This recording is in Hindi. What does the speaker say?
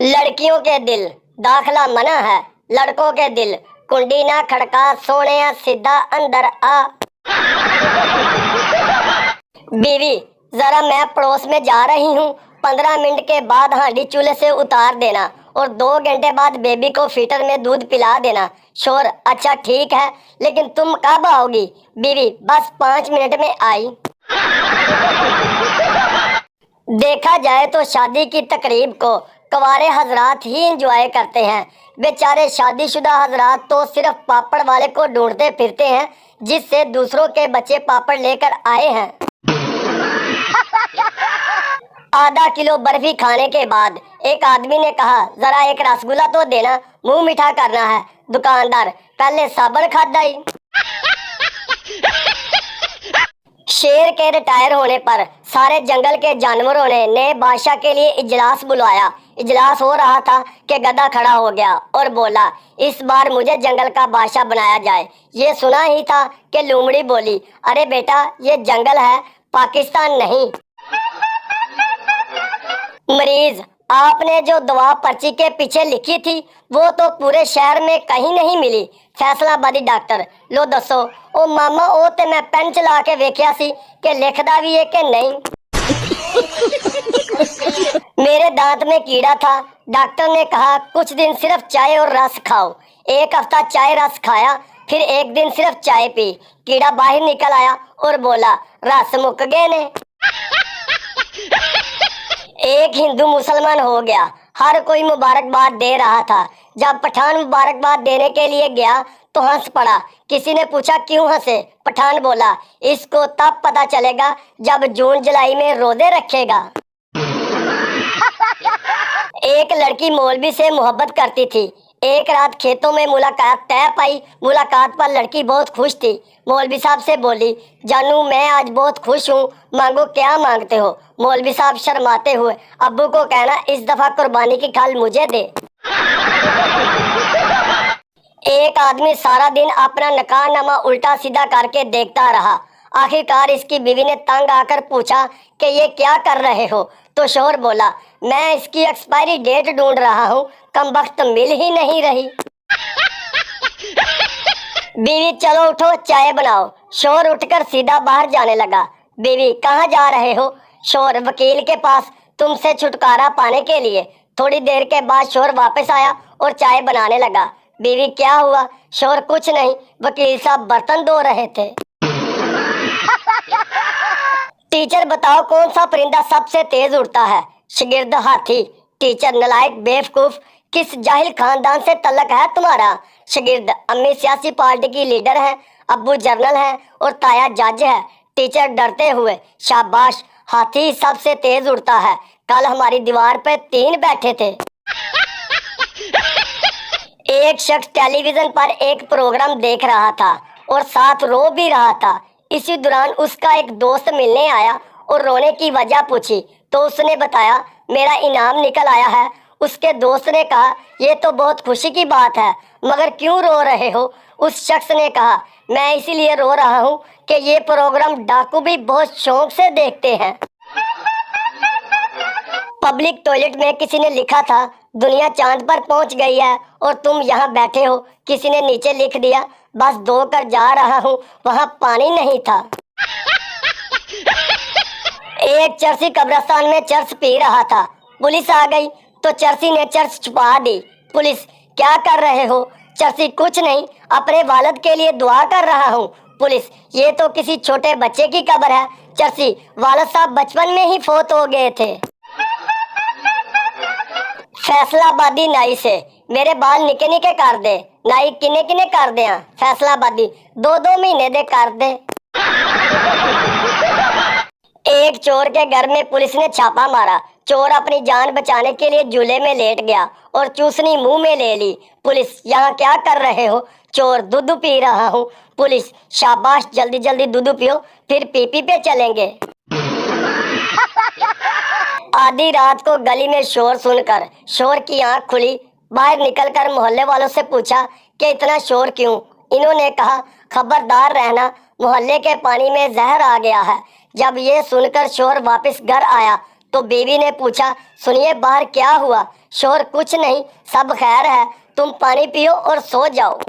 लड़कियों के दिल दाखला मना है, लड़कों के दिल कुंडी ना खड़का, सोने सीधा अंदर आ। बीवी, जरा मैं पड़ोस में जा रही हूँ, 15 मिनट के बाद हांडी चूल्हे से उतार देना और 2 घंटे बाद बेबी को फीटर में दूध पिला देना। शोर, अच्छा ठीक है, लेकिन तुम कब आओगी? बीवी, बस 5 मिनट में आई। देखा जाए तो शादी की तकरीब को कवारे हजरात ही एंजॉय करते हैं। बेचारे शादीशुदा हजरात तो सिर्फ पापड़ वाले को ढूंढते फिरते हैं जिससे दूसरों के बच्चे पापड़ लेकर आए हैं। आधा किलो बर्फी खाने के बाद एक आदमी ने कहा, जरा एक रसगुल्ला तो देना, मुंह मीठा करना है। दुकानदार, पहले साबन खादाई। शेर के रिटायर होने पर सारे जंगल के जानवरों ने नए बादशाह के लिए इजलास बुलाया। इजलास हो रहा था कि गधा खड़ा हो गया और बोला, इस बार मुझे जंगल का बादशाह बनाया जाए। ये सुना ही था कि लोमड़ी बोली, अरे बेटा, ये जंगल है, पाकिस्तान नहीं। मरीज, आपने जो दवा पर्ची के पीछे लिखी थी वो तो पूरे शहर में कहीं नहीं मिली। फैसलाबादी डॉक्टर, लो दसो। ओ मामा, ओ ते मैं पेन चला के वेख्या सी कि लिखदा भी है कि नहीं। मेरे दांत में कीड़ा था, डॉक्टर ने कहा कुछ दिन सिर्फ चाय और रस खाओ। 1 हफ्ता चाय रस खाया, फिर एक दिन सिर्फ चाय पी। कीड़ा बाहर निकल आया और बोला, रस मुक गए ने। एक हिंदू मुसलमान हो गया, हर कोई मुबारकबाद दे रहा था। जब पठान मुबारकबाद देने के लिए गया तो हंस पड़ा। किसी ने पूछा क्यों हंसे? पठान बोला, इसको तब पता चलेगा जब जून जुलाई में रोजे रखेगा। एक लड़की मौलवी से मोहब्बत करती थी। एक रात खेतों में मुलाकात तय पाई। मुलाकात पर लड़की बहुत खुश थी। मौलवी साहब से बोली, जानू मैं आज बहुत खुश हूँ, मांगो क्या मांगते हो? मौलवी साहब शर्माते हुए, अब्बू को कहना इस दफा कुर्बानी की खाल मुझे दे। एक आदमी सारा दिन अपना नकाहनामा उल्टा सीधा करके देखता रहा। आखिरकार इसकी बीवी ने तंग आकर पूछा कि ये क्या कर रहे हो? तो शोहर बोला, मैं इसकी एक्सपायरी डेट ढूंढ रहा हूँ, कमबख्त मिल ही नहीं रही। बीवी, चलो उठो, चाय बनाओ। शोहर उठकर सीधा बाहर जाने लगा। बीवी, कहाँ जा रहे हो? शोहर, वकील के पास, तुमसे छुटकारा पाने के लिए। थोड़ी देर के बाद शोहर वापस आया और चाय बनाने लगा। बीवी, क्या हुआ? शोहर, कुछ नहीं, वकील साहब बर्तन धो रहे थे। टीचर, बताओ कौन सा परिंदा सबसे तेज उड़ता है? शागिर्द, हाथी। टीचर, नलायक बेवकूफ, किस जाहिल खानदान से तल्लक है तुम्हारा? शागिर्द, अम्मी सियासी पार्टी की लीडर है, अब्बू जर्नल है और ताया जज है। टीचर डरते हुए, शाबाश, हाथी सबसे तेज उड़ता है। कल हमारी दीवार पे 3 बैठे थे। एक शख्स टेलीविजन पर एक प्रोग्राम देख रहा था और साथ रो भी रहा था। इसी दौरान उसका एक दोस्त मिलने आया और रोने की वजह पूछी तो उसने बताया, मेरा इनाम निकल आया है। उसके दोस्त ने कहा, ये तो बहुत खुशी की बात है, मगर क्यों रो रहे हो? उस शख्स ने कहा, मैं इसीलिए रो रहा हूँ कि ये प्रोग्राम डाकू भी बहुत शौक से देखते हैं। पब्लिक टॉयलेट में किसी ने लिखा था, दुनिया चांद पर पहुंच गई है और तुम यहाँ बैठे हो। किसी ने नीचे लिख दिया, बस धोकर जा रहा हूँ, वहाँ पानी नहीं था। एक चरसी कब्रिस्तान में चर्च पी रहा था। पुलिस आ गई तो चरसी ने चर्च छुपा दी। पुलिस, क्या कर रहे हो? चरसी, कुछ नहीं, अपने वालिद के लिए दुआ कर रहा हूँ। पुलिस, ये तो किसी छोटे बच्चे की कब्र है। चरसी, वालिद साहब बचपन में ही फौत हो गए थे। फैसलाबादी नाई से, मेरे बाल निके निके कर दे। नाई, किने किने कर दे? फैसलाबादी, 2-2 महीने दे कर दे। एक चोर के घर में पुलिस ने छापा मारा। चोर अपनी जान बचाने के लिए झूले में लेट गया और चूसनी मुंह में ले ली। पुलिस, यहाँ क्या कर रहे हो? चोर, दूध पी रहा हूँ। पुलिस, शाबाश, जल्दी जल्दी दूध पियो, फिर पीपी पे चलेंगे। आधी रात को गली में शोर सुनकर शोर की आंख खुली। बाहर निकलकर मोहल्ले वालों से पूछा कि इतना शोर क्यों? इन्होंने कहा, खबरदार रहना, मोहल्ले के पानी में जहर आ गया है। जब ये सुनकर शोर वापस घर आया तो बीवी ने पूछा, सुनिए बाहर क्या हुआ? शोर कुछ नहीं, सब खैर है, तुम पानी पियो और सो जाओ।